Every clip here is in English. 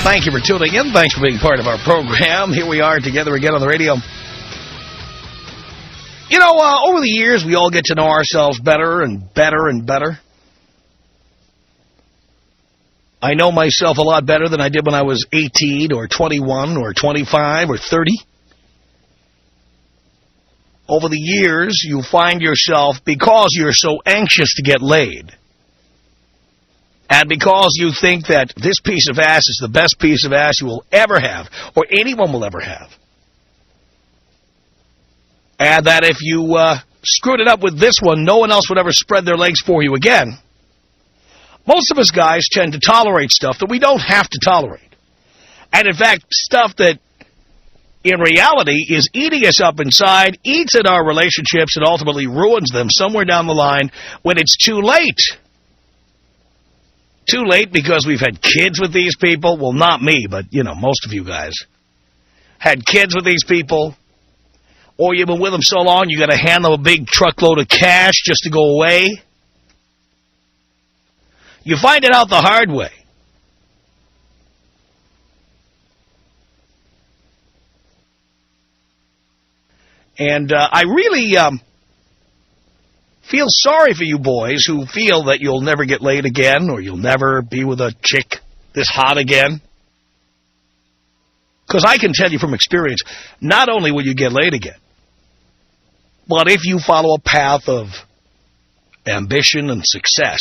Thank you for tuning in. Thanks for being part of our program. Here we are together again on the radio. You know, over the years, we all get to know ourselves better and better and better. I know myself a lot better than I did when I was 18 or 21 or 25 or 30. Over the years, you find yourself, because you're so anxious to get laid, and because you think that this piece of ass is the best piece of ass you will ever have, or anyone will ever have, and that if you screwed it up with this one, no one else would ever spread their legs for you again, most of us guys tend to tolerate stuff that we don't have to tolerate. And in fact, stuff that in reality is eating us up inside, eats at our relationships, and ultimately ruins them somewhere down the line when it's too late. Too late because we've had kids with these people. Well, not me, but, you know, most of you guys. Had kids with these people. Or you've been with them so long, you got to hand them a big truckload of cash just to go away. You find it out the hard way. And I really feel sorry for you boys who feel that you'll never get laid again or you'll never be with a chick this hot again. Because I can tell you from experience, not only will you get laid again, but if you follow a path of ambition and success,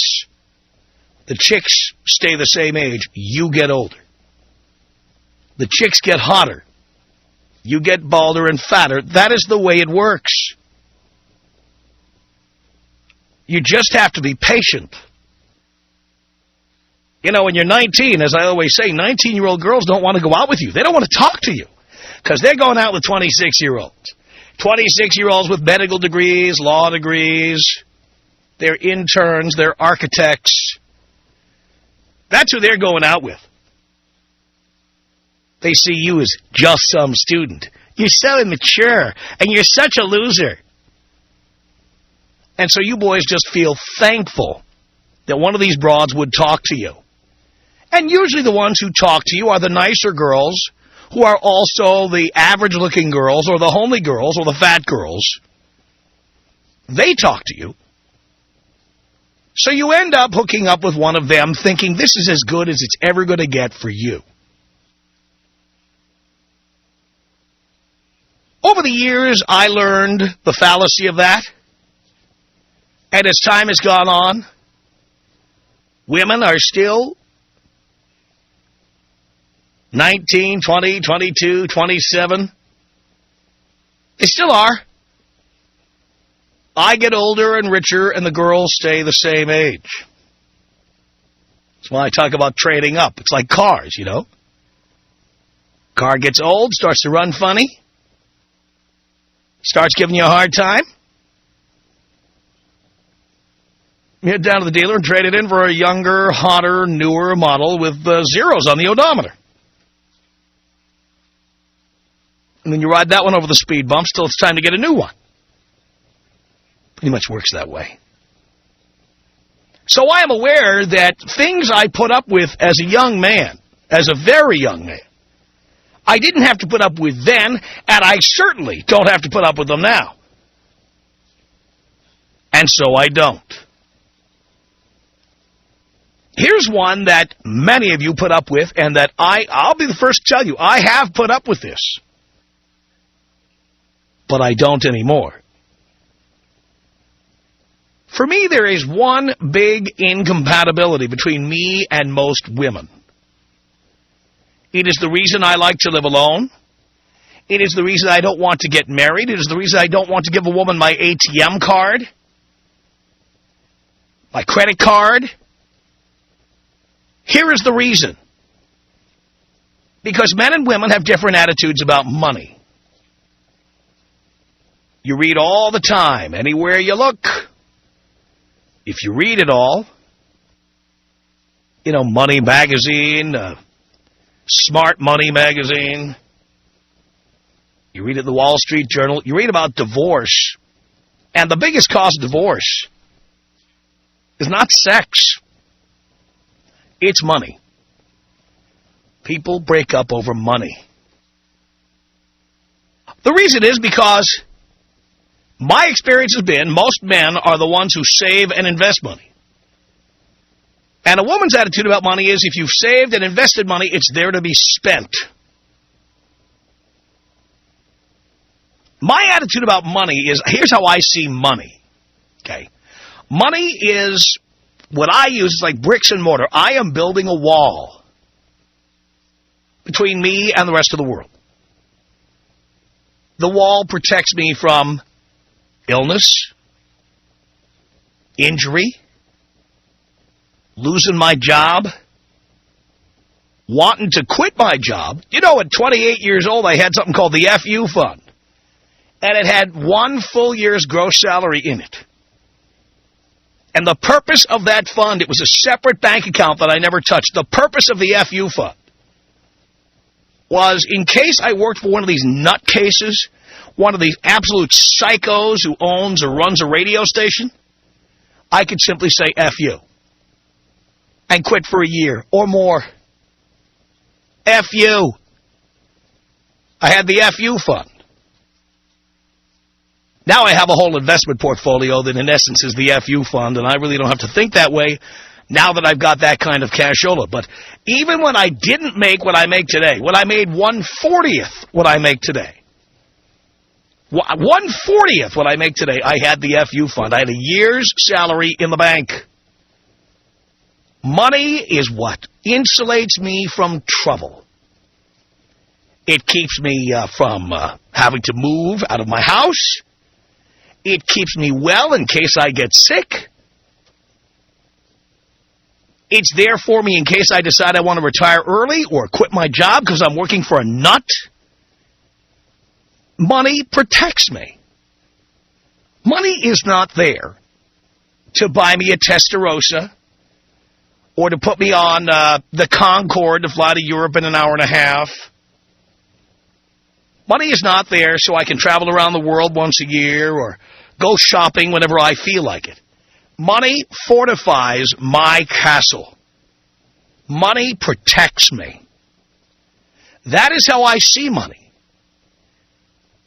the chicks stay the same age, you get older. The chicks get hotter. You get balder and fatter. That is the way it works. You just have to be patient. You know, when you're 19, as I always say, 19-year-old girls don't want to go out with you. They don't want to talk to you because they're going out with 26-year-olds. 26-year-olds with medical degrees, law degrees. They're interns. They're architects. That's who they're going out with. They see you as just some student. You're so immature, and you're such a loser. And so you boys just feel thankful that one of these broads would talk to you. And usually the ones who talk to you are the nicer girls who are also the average-looking girls or the homely girls or the fat girls. They talk to you. So you end up hooking up with one of them thinking this is as good as it's ever going to get for you. Over the years, I learned the fallacy of that. And as time has gone on, women are still 19, 20, 22, 27. They still are. I get older and richer, and the girls stay the same age. That's why I talk about trading up. It's like cars, you know. Car gets old, starts to run funny, starts giving you a hard time. You head down to the dealer and trade it in for a younger, hotter, newer model with zeros on the odometer. And then you ride that one over the speed bumps till it's time to get a new one. Pretty much works that way. So I am aware that things I put up with as a young man, as a very young man, I didn't have to put up with then, and I certainly don't have to put up with them now. And so I don't. Here's one that many of you put up with, and that I'll be the first to tell you, I have put up with this. But I don't anymore. For me, there is one big incompatibility between me and most women. It is the reason I like to live alone. It is the reason I don't want to get married. It is the reason I don't want to give a woman my ATM card, my credit card. Here is the reason. Because men and women have different attitudes about money. You read all the time, anywhere you look. If you read it all, you know, Money Magazine, Smart Money Magazine, you read it in the Wall Street Journal, you read about divorce, and the biggest cause of divorce is not sex, it's money. People break up over money. The reason is because my experience has been most men are the ones who save and invest money. And a woman's attitude about money is if you've saved and invested money, it's there to be spent. My attitude about money is, here's how I see money. Okay. Money is what I use is like bricks and mortar. I am building a wall between me and the rest of the world. The wall protects me from illness, injury, losing my job, wanting to quit my job. You know, at 28 years old, I had something called the FU fund. And it had 1 full year's gross salary in it. And the purpose of that fund, it was a separate bank account that I never touched. The purpose of the FU fund was in case I worked for one of these nutcases, one of these absolute psychos who owns or runs a radio station, I could simply say FU and quit for a year or more. FU. I had the FU fund. Now I have a whole investment portfolio that in essence is the FU fund, and I really don't have to think that way now that I've got that kind of cashola. But even when I didn't make what I make today, when I made 1/40th what I make today, 1/40th what I make today, I had the FU fund. I had a year's salary in the bank. Money is what insulates me from trouble. It keeps me from having to move out of my house. It keeps me well in case I get sick. It's there for me in case I decide I want to retire early or quit my job because I'm working for a nut. Money protects me. Money is not there to buy me a Testarossa or to put me on the Concorde to fly to Europe in an hour and a half. Money is not there so I can travel around the world once a year or go shopping whenever I feel like it. Money fortifies my castle. Money protects me. That is how I see money.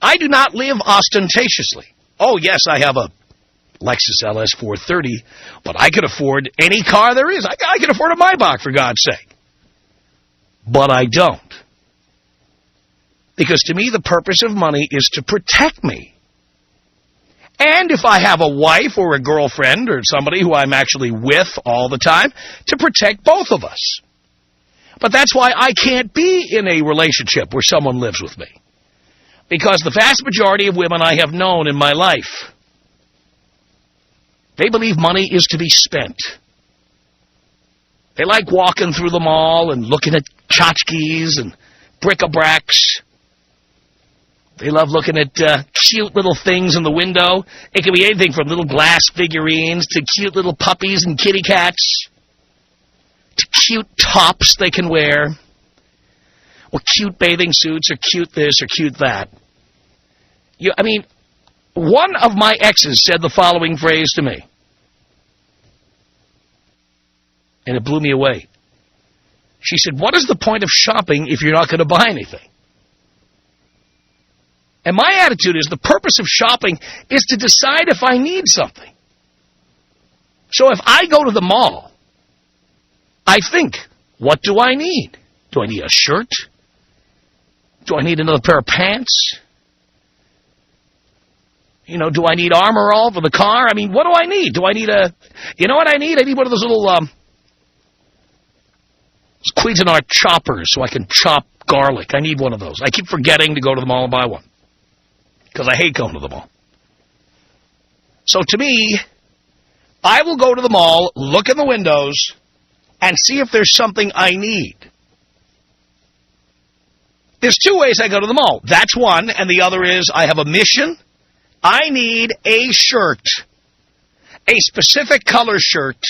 I do not live ostentatiously. Oh, yes, I have a Lexus LS 430, but I can afford any car there is. I can afford a Maybach, for God's sake. But I don't. Because to me, the purpose of money is to protect me. And if I have a wife or a girlfriend or somebody who I'm actually with all the time, to protect both of us. But that's why I can't be in a relationship where someone lives with me. Because the vast majority of women I have known in my life, they believe money is to be spent. They like walking through the mall and looking at tchotchkes and bric-a-bracs. They love looking at cute little things in the window. It can be anything from little glass figurines to cute little puppies and kitty cats to cute tops they can wear or cute bathing suits or cute this or cute that. I mean, one of my exes said the following phrase to me, and it blew me away. She said, "What is the point of shopping if you're not going to buy anything?" And my attitude is the purpose of shopping is to decide if I need something. So if I go to the mall, I think, what do I need? Do I need a shirt? Do I need another pair of pants? You know, do I need armor all for the car? I mean, what do I need? Do I need you know what I need? I need one of those little Cuisinart choppers so I can chop garlic. I need one of those. I keep forgetting to go to the mall and buy one because I hate going to the mall. So to me, I will go to the mall, look in the windows, and see if there's something I need. There's two ways I go to the mall. That's one, and the other is I have a mission. I need a shirt, a specific color shirt,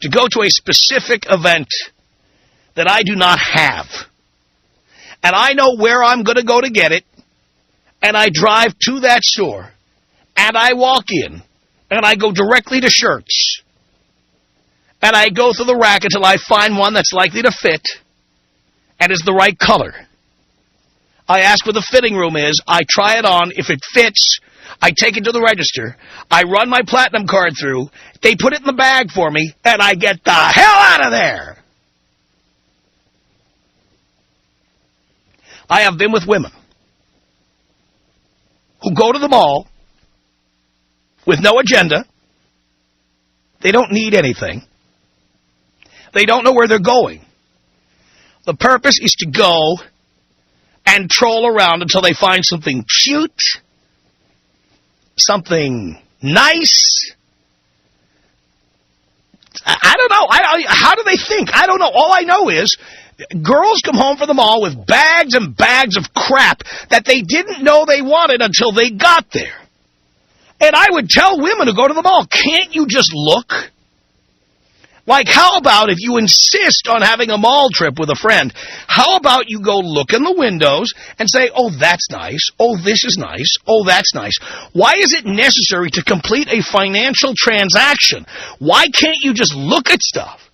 to go to a specific event that I do not have. And I know where I'm going to go to get it, and I drive to that store, and I walk in, and I go directly to shirts, and I go through the rack until I find one that's likely to fit, and is the right color. I ask where the fitting room is. I try it on. If it fits, I take it to the register. I run my platinum card through. They put it in the bag for me, and I get the hell out of there. I have been with women who go to the mall with no agenda. They don't need anything. They don't know where they're going. The purpose is to go and troll around until they find something cute, something nice. I don't know. How do they think? I don't know. All I know is girls come home from the mall with bags and bags of crap that they didn't know they wanted until they got there. And I would tell women who go to the mall, can't you just look? Like, how about if you insist on having a mall trip with a friend, how about you go look in the windows and say, oh, that's nice, oh, this is nice, oh, that's nice. Why is it necessary to complete a financial transaction? Why can't you just look at stuff?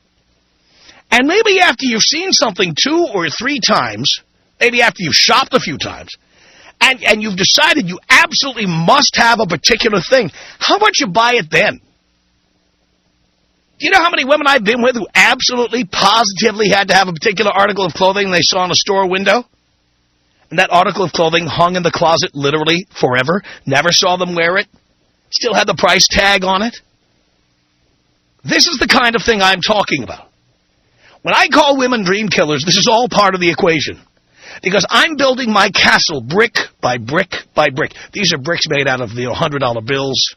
And maybe after you've seen something 2 or 3 times, maybe after you've shopped a few times, and you've decided you absolutely must have a particular thing, how about you buy it then? Do you know how many women I've been with who absolutely, positively had to have a particular article of clothing they saw in a store window? And that article of clothing hung in the closet literally forever, never saw them wear it, still had the price tag on it? This is the kind of thing I'm talking about. When I call women dream killers, this is all part of the equation. Because I'm building my castle brick by brick by brick. These are bricks made out of the $100 bills.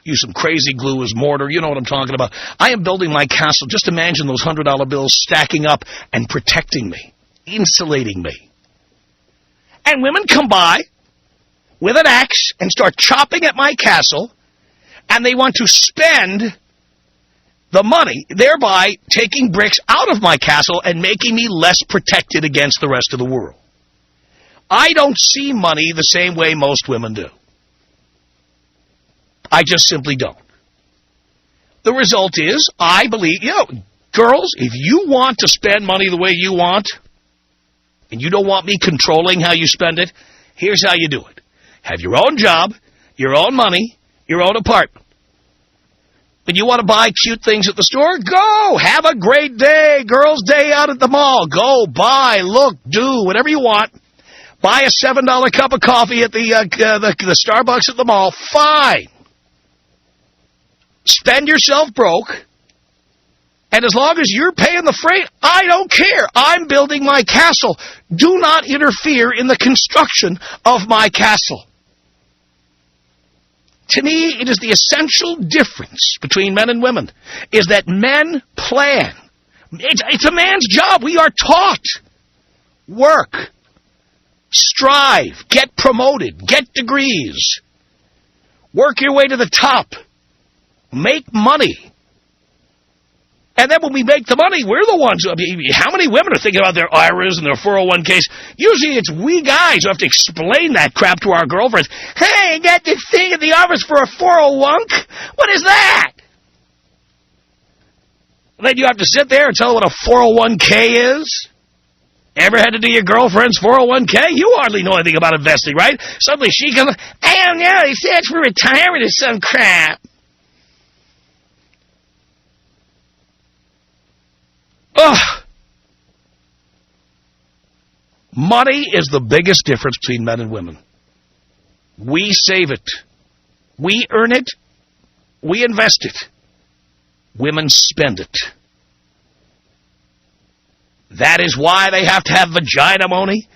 Use some crazy glue as mortar. You know what I'm talking about. I am building my castle. Just imagine those $100 bills stacking up and protecting me, insulating me. And women come by with an axe and start chopping at my castle, and they want to spend the money, thereby taking bricks out of my castle and making me less protected against the rest of the world. I don't see money the same way most women do. I just simply don't. The result is, I believe, girls, if you want to spend money the way you want, and you don't want me controlling how you spend it, here's how you do it. Have your own job, your own money, your own apartment. When you want to buy cute things at the store, go. Have a great day. Girls' day out at the mall. Go, buy, look, do, whatever you want. Buy a $7 cup of coffee at the Starbucks at the mall. Fine. Spend yourself broke, and as long as you're paying the freight, I don't care. I'm building my castle. Do not interfere in the construction of my castle. To me, it is the essential difference between men and women, is that men plan. It's a man's job. We are taught. Work. Strive. Get promoted. Get degrees. Work your way to the top. Make money. And then when we make the money, we're the ones. How many women are thinking about their IRAs and their 401ks? Usually it's we guys who have to explain that crap to our girlfriends. Hey, I got this thing at the office for a 401k. What is that? Then you have to sit there and tell her what a 401k is. Ever had to do your girlfriend's 401k? You hardly know anything about investing, right? Suddenly she comes, I don't know, he said it's for retirement or some crap. Ugh. Money is the biggest difference between men and women. We save it. We earn it. We invest it. Women spend it. That is why they have to have vagina money,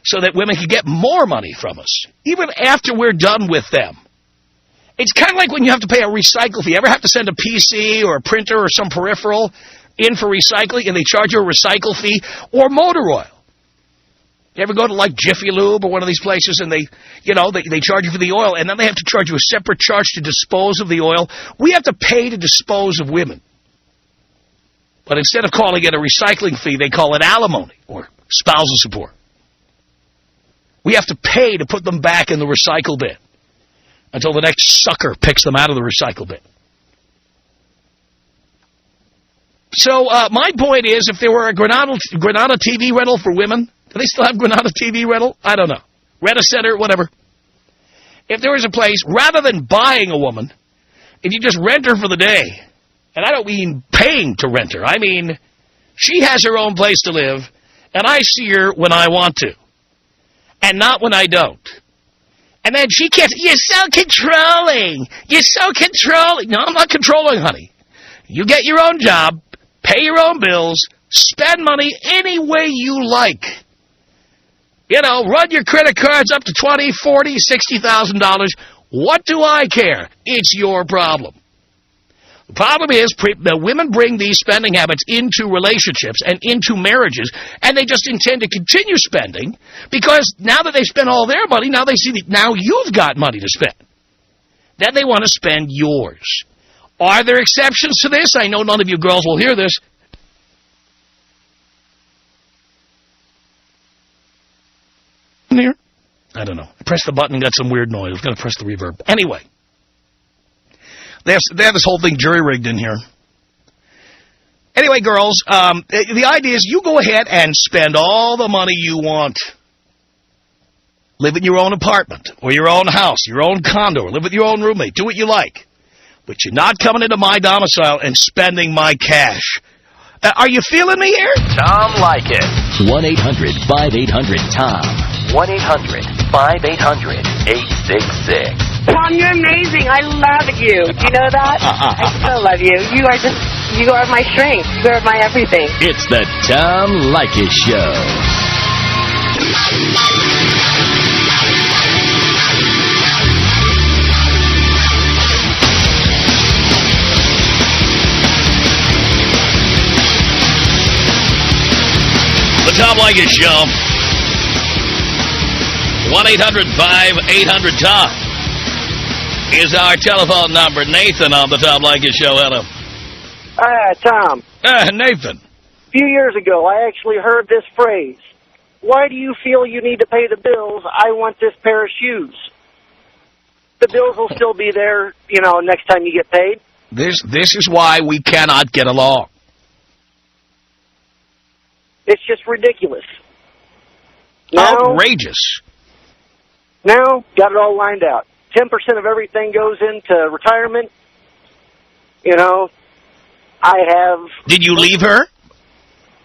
so that women can get more money from us, even after we're done with them. It's kind of like when you have to pay a recycle fee. You ever have to send a PC or a printer or some peripheral in for recycling, and they charge you a recycle fee, or motor oil? You ever go to like Jiffy Lube or one of these places, and they charge you for the oil, and then they have to charge you a separate charge to dispose of the oil? We have to pay to dispose of women. But instead of calling it a recycling fee, they call it alimony or spousal support. We have to pay to put them back in the recycle bin until the next sucker picks them out of the recycle bin. So my point is, if there were a Granada TV rental for women, do they still have Granada TV rental? I don't know. Rent-A-Center, whatever. If there was a place, rather than buying a woman, if you just rent her for the day, and I don't mean paying to rent her, I mean she has her own place to live, and I see her when I want to, and not when I don't. And then she can't, you're so controlling. You're so controlling. No, I'm not controlling, honey. You get your own job, pay your own bills, spend money any way you like. You know, run your credit cards up to $20,000, $40,000, $60,000. What do I care? It's your problem. The problem is that women bring these spending habits into relationships and into marriages, and they just intend to continue spending because now that they've spent all their money, now they see that now you've got money to spend. Then they want to spend yours. Are there exceptions to this? I know none of you girls will hear this. Here? I don't know. I pressed the button and got some weird noise. I was going to press the reverb. Anyway. They have this whole thing jury-rigged in here. Anyway, girls, the idea is you go ahead and spend all the money you want. Live in your own apartment or your own house, your own condo, or live with your own roommate. Do what you like. But you're not coming into my domicile and spending my cash. Are you feeling me here? Tom Leykis. 1-800-5800-TOM. 1-800-5800-866. Tom, you're amazing. I love you. Do you know that? I so love you. You are my strength. You are my everything. It's the Tom Leykis Show. The Tom Leykis Show. 1-800-5800-TOM is our telephone number. Nathan on the Tom Leykis Show. Hello. Tom. Nathan. A few years ago, I actually heard this phrase. Why do you feel you need to pay the bills? I want this pair of shoes. The bills will still be there, you know, next time you get paid. This is why we cannot get along. It's just ridiculous. Now, outrageous. Now, got it all lined out. 10% of everything goes into retirement. You know, I have... Did you leave her?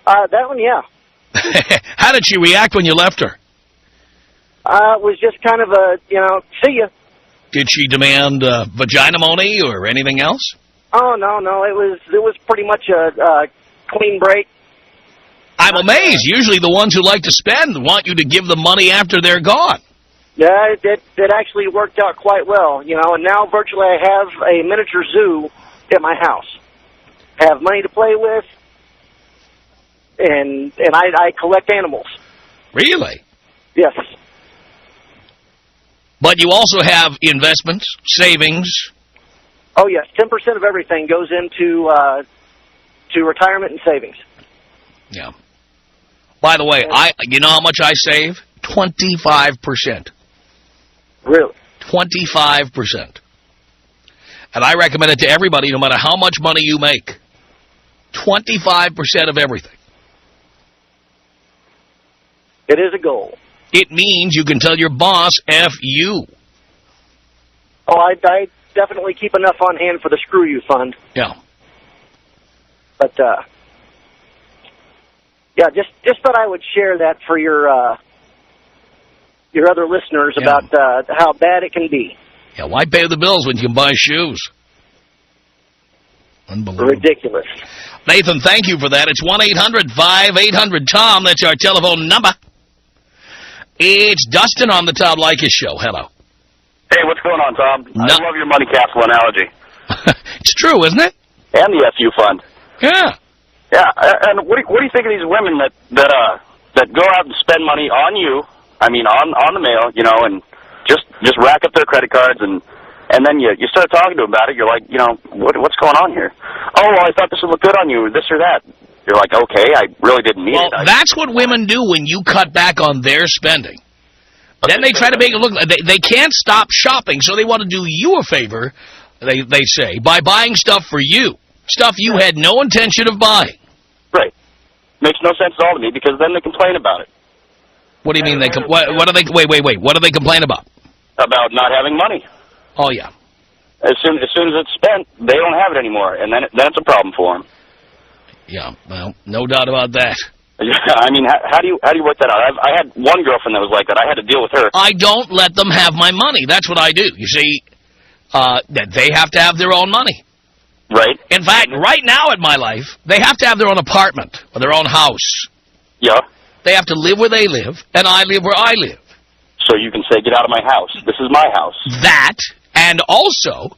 That one, yeah. How did she react when you left her? It was just kind of a, you know, see ya. Did she demand vagina money or anything else? Oh, no. It was pretty much a clean break. I'm amazed. Usually the ones who like to spend want you to give them money after they're gone. Yeah, it actually worked out quite well, you know, and now virtually I have a miniature zoo at my house. I have money to play with, and I collect animals. Really? Yes. But you also have investments, savings. Oh, yes. 10% of everything goes into to retirement and savings. Yeah. By the way, you know how much I save? 25%. Really? 25%. And I recommend it to everybody, no matter how much money you make. 25% of everything. It is a goal. It means you can tell your boss, F you. Oh, I definitely keep enough on hand for the screw you fund. Yeah. But, yeah, just thought I would share that for your other listeners about how bad it can be. Yeah, why pay the bills when you can buy shoes? Unbelievable. Ridiculous. Nathan, thank you for that. It's 1-800-5800-TOM. That's our telephone number. It's Dustin on the Tom Leykis Show. Hello. Hey, what's going on, Tom? I love your money capsule analogy. It's true, isn't it? And the SU fund. Yeah. Yeah, and what do you think of these women that go out and spend money on you? I mean, on the mail, you know, and just rack up their credit cards, and then you start talking to them about it. You're like, you know, what's going on here? Oh, well, I thought this would look good on you, or this or that. You're like, okay, I really didn't need it. That's what women do when you cut back on their spending. Then they try to make it look like they can't stop shopping, so they want to do you a favor, they say, by buying stuff for you. Stuff you had no intention of buying. Right. Makes no sense at all to me because then they complain about it. What do you mean they what do they wait. What do they complain about? About not having money. Oh yeah. As soon as it's spent, they don't have it anymore, and then it's a problem for them. Yeah, well, no doubt about that. I mean, how do you work that out? I had one girlfriend that was like that. I had to deal with her. I don't let them have my money. That's what I do. You see, that they have to have their own money. Right. In fact, right now in my life, they have to have their own apartment or their own house. Yeah. They have to live where they live, and I live where I live. So you can say, get out of my house. This is my house. That, and also,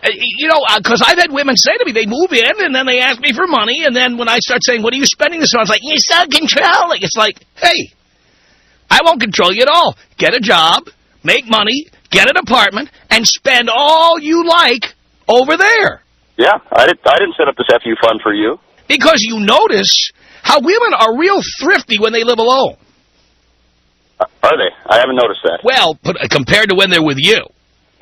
you know, because I've had women say to me, they move in, and then they ask me for money, and then when I start saying, what are you spending this on? It's like, you're so controlling. It's like, hey, I won't control you at all. Get a job, make money, get an apartment, and spend all you like over there. Yeah, I didn't set up this FU fund for you. Because you notice how women are real thrifty when they live alone. Are they? I haven't noticed that. Well, compared to when they're with you.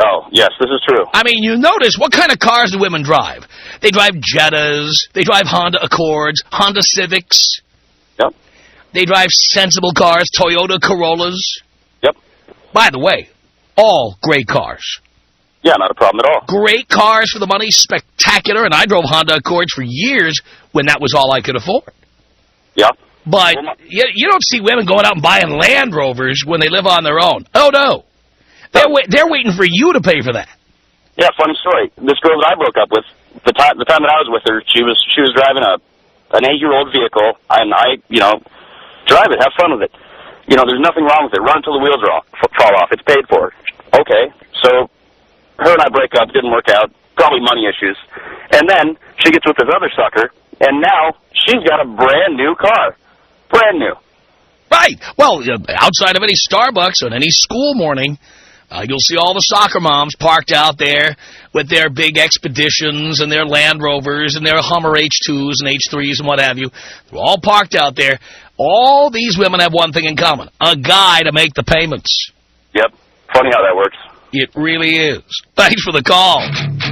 Oh, yes, this is true. I mean, you notice, what kind of cars do women drive? They drive Jettas. They drive Honda Accords, Honda Civics. Yep. They drive sensible cars, Toyota Corollas. Yep. By the way, all great cars. Yeah, not a problem at all. Great cars for the money, spectacular, and I drove Honda Accords for years when that was all I could afford. Yeah. But you don't see women going out and buying Land Rovers when they live on their own. Oh, no. They're waiting for you to pay for that. Yeah, funny story. This girl that I broke up with, the time that I was with her, she was driving an 8-year-old vehicle, and I, drive it, have fun with it. There's nothing wrong with it. Run until the wheels fall off. It's paid for. Okay, so her and I break up, didn't work out, probably money issues. And then she gets with this other sucker, and now she's got a brand new car. Brand new. Right. Well, outside of any Starbucks on any school morning, you'll see all the soccer moms parked out there with their big Expeditions and their Land Rovers and their Hummer H2s and H3s and what have you. They're all parked out there. All these women have one thing in common, a guy to make the payments. Yep. Funny how that works. It really is. Thanks for the call.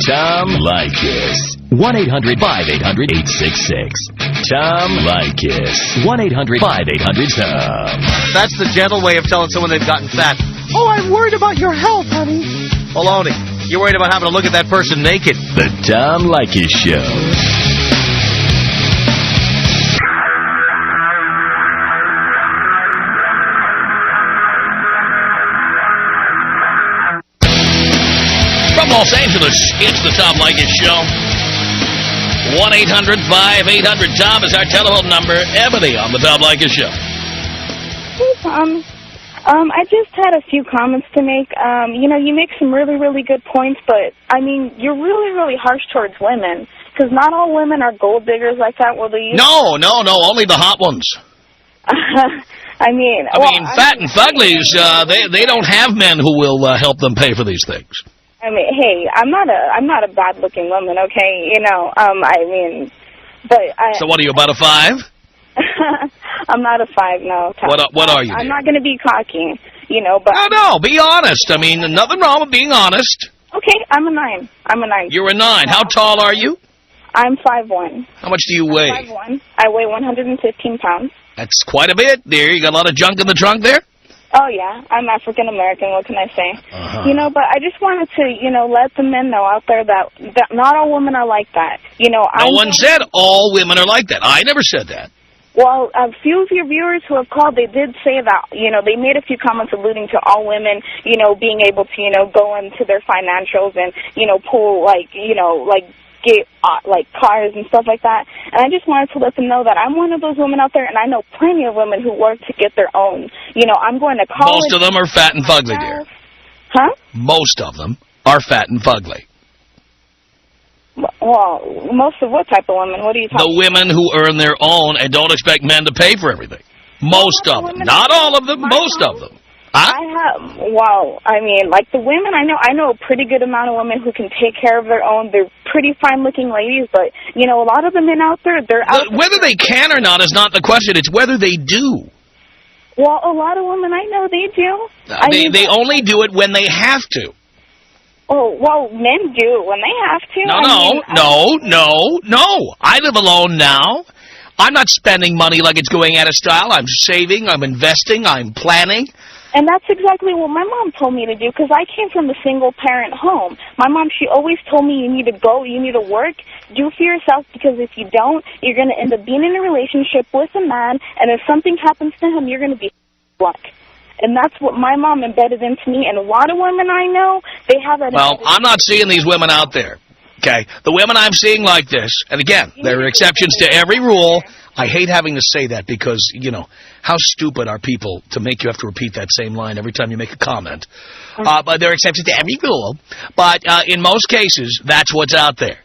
Tom Leykis. 1-800-5800-866. Tom Leykis. 1-800-5800-TOM. That's the gentle way of telling someone they've gotten fat. Oh, I'm worried about your health, honey. Baloney. You're worried about having to look at that person naked. The Tom Leykis Show. From Los Angeles, it's the Tom Leykis Show. 1-800-5800-TOM is our telephone number. Ebony on the Tom Leykis Show. Hey, Tom. I just had a few comments to make. You make some really, really good points, but, you're really, really harsh towards women, because not all women are gold diggers like that. Well, No, only the hot ones. Fat and fuglies, they don't have men who will help them pay for these things. Hey, I'm not a bad-looking woman, okay? So what are you, about a 5? I'm not a 5, no. Tom. What are you? I'm not going to be cocky, but... No, be honest. Nothing wrong with being honest. Okay, I'm a 9. You're a 9. How tall are you? I'm 5'1". How much do you weigh? 5'1". I weigh 115 pounds. That's quite a bit. There, you got a lot of junk in the trunk there? Oh, yeah. I'm African-American. What can I say? But I just wanted to, let the men know out there that not all women are like that. No one said all women are like that. I never said that. Well, a few of your viewers who have called, they did say that, they made a few comments alluding to all women, being able to, go into their financials and, pull, get cars and stuff like that. And I just wanted to let them know that I'm one of those women out there, and I know plenty of women who work to get their own. I'm going to college. Most of them are fat and fugly, dear. Huh? Most of them are fat and fugly. Well, most of what type of women? What are you talking about? The women who earn their own and don't expect men to pay for everything. Most of them. Not all of them, most of them. Huh? The women I know a pretty good amount of women who can take care of their own. They're pretty fine-looking ladies, but, a lot of the men out there, whether they can or not is not the question. It's whether they do. Well, a lot of women I know, they do. They only do it when they have to. Oh, well, men do when they have to. No. I live alone now. I'm not spending money like it's going out of style. I'm saving, I'm investing, I'm planning. And that's exactly what my mom told me to do, because I came from a single-parent home. My mom, she always told me, you need to go, you need to work, do for yourself, because if you don't, you're going to end up being in a relationship with a man, and if something happens to him, you're going to be luck. And that's what my mom embedded into me, and a lot of women I know, they have that. Well, I'm not seeing these women out there, okay? The women I'm seeing like this, and again, there are exceptions to every rule. I hate having to say that because, you know, how stupid are people to make you have to repeat that same line every time you make a comment. But there are exceptions to every rule. But in most cases, that's what's out there.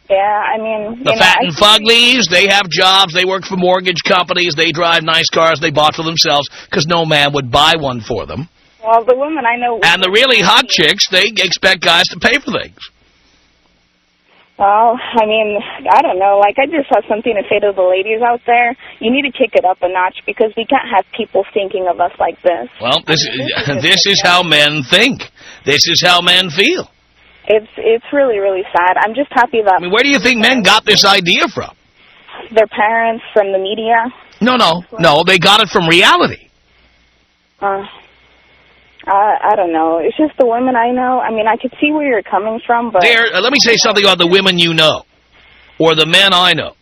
Yeah, I mean... The fat and fuglies, they have jobs, they work for mortgage companies, they drive nice cars they bought for themselves because no man would buy one for them. Well, the women I know... And the really hot chicks, they expect guys to pay for things. Well, I mean, I don't know. Like, I just have something to say to the ladies out there. You need to kick it up a notch because we can't have people thinking of us like this. Well, this is how men think. This is how men feel. It's really, really sad. I'm just happy that... I mean, where do you think men got this idea from? Their parents, from the media. No, they got it from reality. I don't know. It's just the women I know. I mean, I could see where you're coming from, but... Let me say something about the women you know, or the men I know.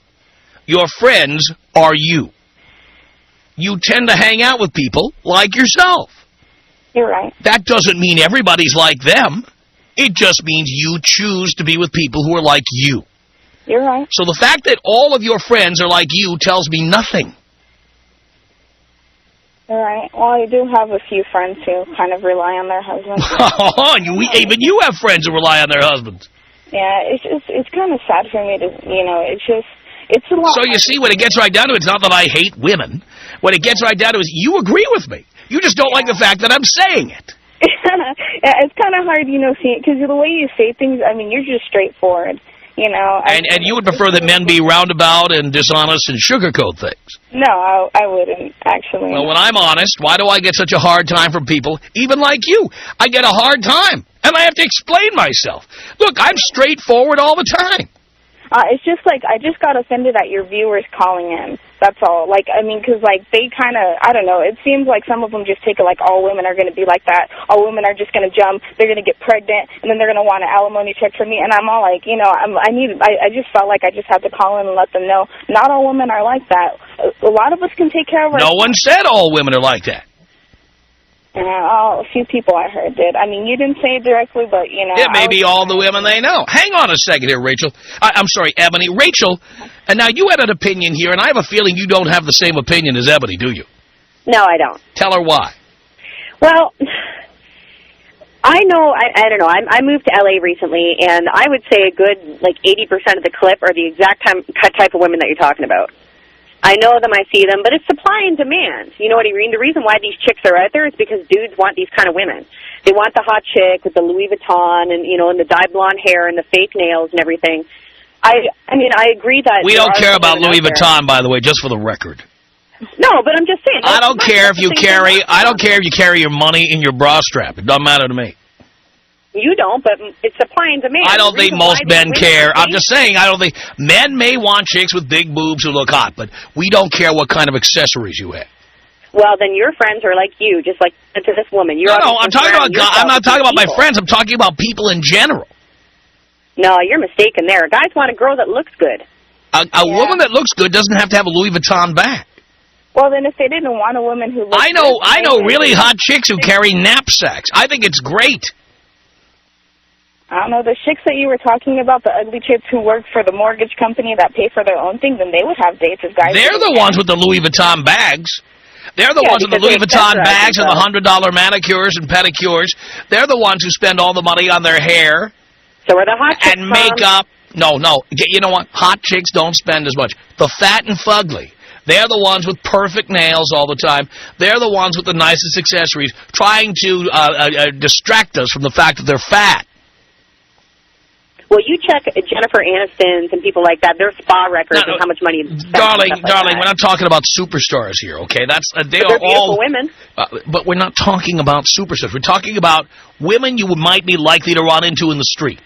Your friends are you. You tend to hang out with people like yourself. You're right. That doesn't mean everybody's like them. It just means you choose to be with people who are like you. You're right. So the fact that all of your friends are like you tells me nothing. All right. Well, I do have a few friends who kind of rely on their husbands. Even you have friends who rely on their husbands. Yeah, it's kind of sad for me to, you know, it's a lot. So you see, when it gets right down to it, it's not that I hate women. When it gets right down to it, you agree with me. You just don't like the fact that I'm saying it. Yeah, it's kind of hard, you know, seeing, because the way you say things, I mean, you're just straightforward. You know, and you would prefer that men be roundabout and dishonest and sugarcoat things? No, I wouldn't, actually. Well, when I'm honest, why do I get such a hard time from people, even like you? I get a hard time, and I have to explain myself. Look, I'm straightforward all the time. It's just like, I just got offended at your viewers calling in. That's all. Like, I mean, because, like, they kind of, I don't know, it seems like some of them just take it like all women are going to be like that. All women are just going to jump. They're going to get pregnant, and then they're going to want an alimony check from me. And I'm all like, you know, I just felt like I just had to call in and let them know not all women are like that. A lot of us can take care of ourselves. No one said all women are like that. A few people I heard did. I mean, you didn't say it directly, but, you know. It may be all the women they know. Hang on a second here, Rachel. I'm sorry, Ebony. Rachel, and now you had an opinion here, and I have a feeling you don't have the same opinion as Ebony, do you? No, I don't. Tell her why. Well, I know, I don't know. I moved to L.A. recently, and I would say a good, like, 80% of the clip are the exact type of women that you're talking about. I know them, I see them, but it's supply and demand. You know what I mean? The reason why these chicks are out there is because dudes want these kind of women. They want the hot chick with the Louis Vuitton and, you know, and the dyed blonde hair and the fake nails and everything. I mean, I agree that... We don't care about Louis Vuitton, by the way, just for the record. No, but I'm just saying... I don't care if you carry your money in your bra strap. It doesn't matter to me. You don't, but it's supply and demand. I don't think most men care. I'm just saying, I don't think... Men may want chicks with big boobs who look hot, but we don't care what kind of accessories you have. Well, then your friends are like you, just like to this woman. No, I'm talking about... I'm not talking about my friends. I'm talking about people in general. No, you're mistaken there. Guys want a girl that looks good. A woman that looks good doesn't have to have a Louis Vuitton bag. Well, then if they didn't want a woman who looks I know really hot chicks who carry knapsacks. I think it's great. I don't know, the chicks that you were talking about, the ugly chicks who work for the mortgage company that pay for their own thing, then they would have dates as guys. They're the ones with the Louis Vuitton bags. They're the ones with the Louis Vuitton bags and the $100 manicures and pedicures. They're the ones who spend all the money on their hair. So are the hot chicks, and makeup. No. You know what? Hot chicks don't spend as much. The fat and fugly. They're the ones with perfect nails all the time. They're the ones with the nicest accessories, trying to distract us from the fact that they're fat. Well, you check Jennifer Aniston's and people like that, their spa records and how much money is spent. Darling, we're not talking about superstars here, okay? They are beautiful all women. But we're not talking about superstars. We're talking about women you might be likely to run into in the street,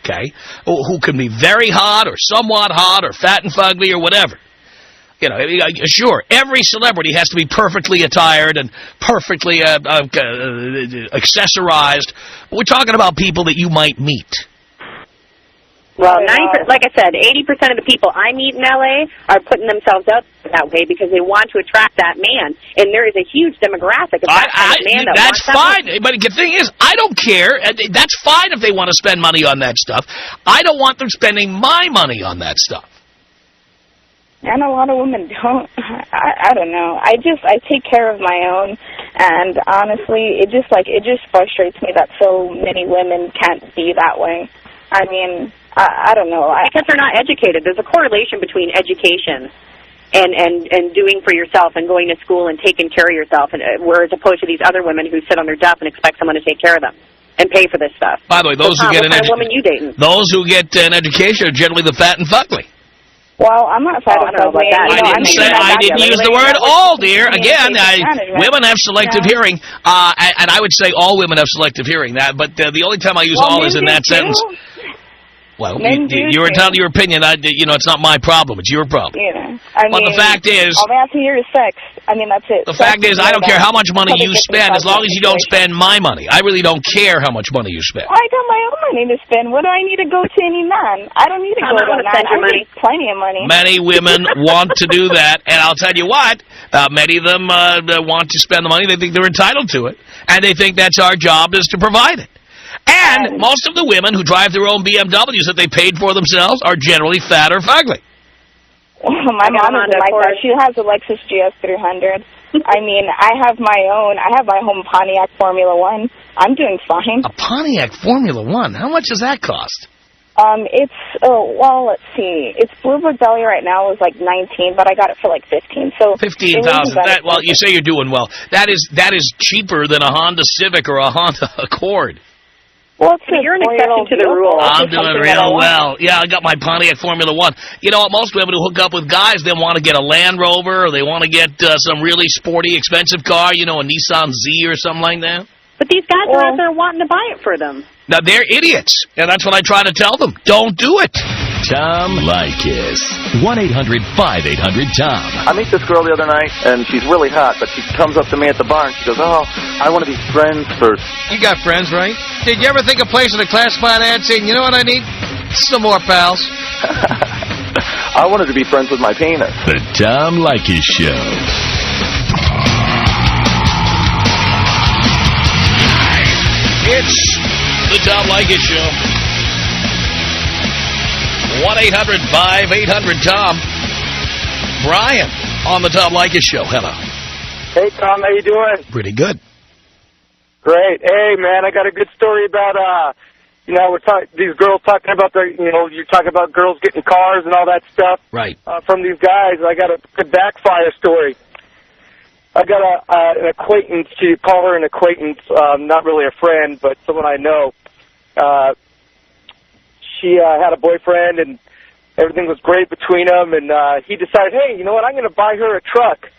okay? Who can be very hot or somewhat hot or fat and fugly or whatever. You know, sure, every celebrity has to be perfectly attired and perfectly accessorized. We're talking about people that you might meet. Well, like I said, 80% of the people I meet in L.A. are putting themselves out that way because they want to attract that man. And there is a huge demographic of that kind of man that that's wants fine. But the thing is, I don't care. That's fine if they want to spend money on that stuff. I don't want them spending my money on that stuff. And a lot of women don't. I don't know. I take care of my own, and honestly, it just frustrates me that so many women can't be that way. I mean, I don't know. Because they're not educated. There's a correlation between education and doing for yourself and going to school and taking care of yourself, and whereas opposed to these other women who sit on their duff and expect someone to take care of them and pay for this stuff. By the way, those who get an education are generally the fat and fugly. Well, I'm not fat and fugly. I didn't use the word all, dear. Again, women have selective hearing, and I would say all women have selective hearing. But the only time I use all is in that sentence. Well, you were telling your opinion. It's not my problem. It's your problem. Yeah. But the fact is, all they have to hear is sex. I mean, that's it. The fact is, I don't care how much money you spend, as long as you don't spend my money. I really don't care how much money you spend. I got my own money to spend. What do I need to go to any man? I don't need to go to a man. I make plenty of money. Many women want to do that, and I'll tell you what, many of them want to spend the money. They think they're entitled to it, and they think that's our job is to provide it. And most of the women who drive their own BMWs that they paid for themselves are generally fat or fugly. My mom isn't like that. She has a Lexus GS 300. I mean, I have my home Pontiac Formula 1. I'm doing fine. A Pontiac Formula 1? How much does that cost? Let's see. It's Bluebird Belly right now is like 19, but I got it for like 15. So 15,000. Well, you say you're doing well. That is cheaper than a Honda Civic or a Honda Accord. Well, you're an exception to the rule. I'm doing real well. Yeah, I got my Pontiac Formula 1. You know, most women who hook up with guys, they want to get a Land Rover, or they want to get some really sporty, expensive car, a Nissan Z or something like that. But these guys are out there wanting to buy it for them. Now, they're idiots, and that's what I try to tell them. Don't do it. Tom Leykis. 1-800-5800-TOM. I met this girl the other night, and she's really hot, but she comes up to me at the bar, and she goes, "Oh, I want to be friends first." You got friends, right? Did you ever think of placing a classified ad saying, "You know what I need? Some more pals"? I wanted to be friends with my penis. The Tom Leykis Show. It's the Tom Leykis Show. 1-800-5800-TOM. Brian on the Tom Leykis Show. Hello. Hey, Tom. How you doing? Pretty good. Great. Hey, man, I got a good story about, these girls talking about you're talking about girls getting cars and all that stuff. Right. From these guys. I got a good backfire story. I got an acquaintance. You call her an acquaintance, not really a friend, but someone I know. She had a boyfriend, and everything was great between them. And he decided, hey, you know what? I'm going to buy her a truck.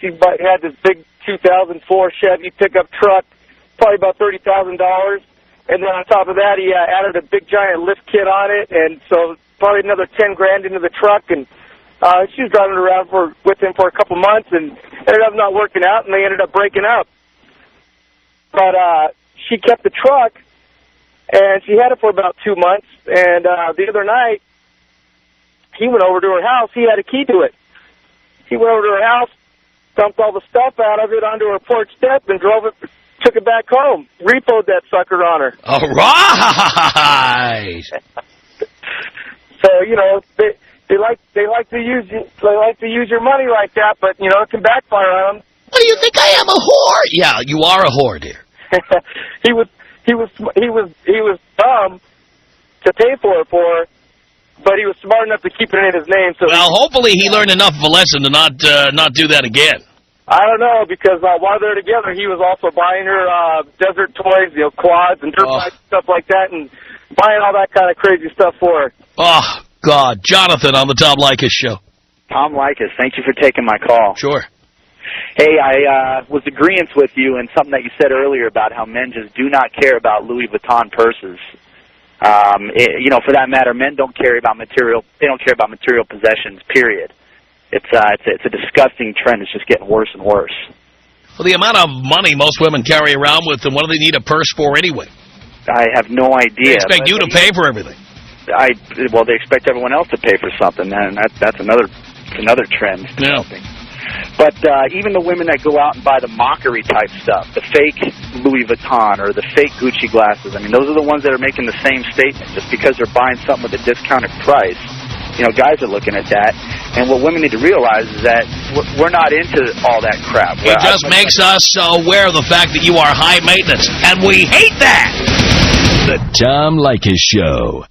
She had this big 2004 Chevy pickup truck, probably about $30,000. And then on top of that, he added a big giant lift kit on it, and so probably another $10,000 into the truck. And she was driving around with him for a couple months, and ended up not working out, and they ended up breaking up. But she kept the truck, and she had it for about 2 months. And the other night, he went over to her house. He had a key to it. He went over to her house, dumped all the stuff out of it onto her porch step, and took it back home. Repoed that sucker on her. All right. So they like to use your money like that, but it can backfire on them. What do you think I am, a whore? Yeah, you are a whore, dear. He was dumb to pay for it for her, but he was smart enough to keep it in his name. So hopefully he learned enough of a lesson to not do that again. I don't know, because while they're together, he was also buying her desert toys, quads and dirt bikes and stuff like that, and buying all that kind of crazy stuff for her. Oh, God. Jonathan on the Tom Leykis Show. Tom Leykis, thank you for taking my call. Sure. Hey, I was agreeing with you in something that you said earlier about how men just do not care about Louis Vuitton purses. For that matter, men don't care about material. They don't care about material possessions. Period. It's a disgusting trend. It's just getting worse and worse. Well, the amount of money most women carry around with them, what do they need a purse for anyway? I have no idea. They expect you to pay for everything. They expect everyone else to pay for something, and that's another trend. Yeah. But even the women that go out and buy the mockery type stuff, the fake Louis Vuitton or the fake Gucci glasses, I mean, those are the ones that are making the same statement. Just because they're buying something with a discounted price, guys are looking at that. And what women need to realize is that we're not into all that crap. It just makes us aware of the fact that you are high maintenance, and we hate that. The Tom Leykis Show.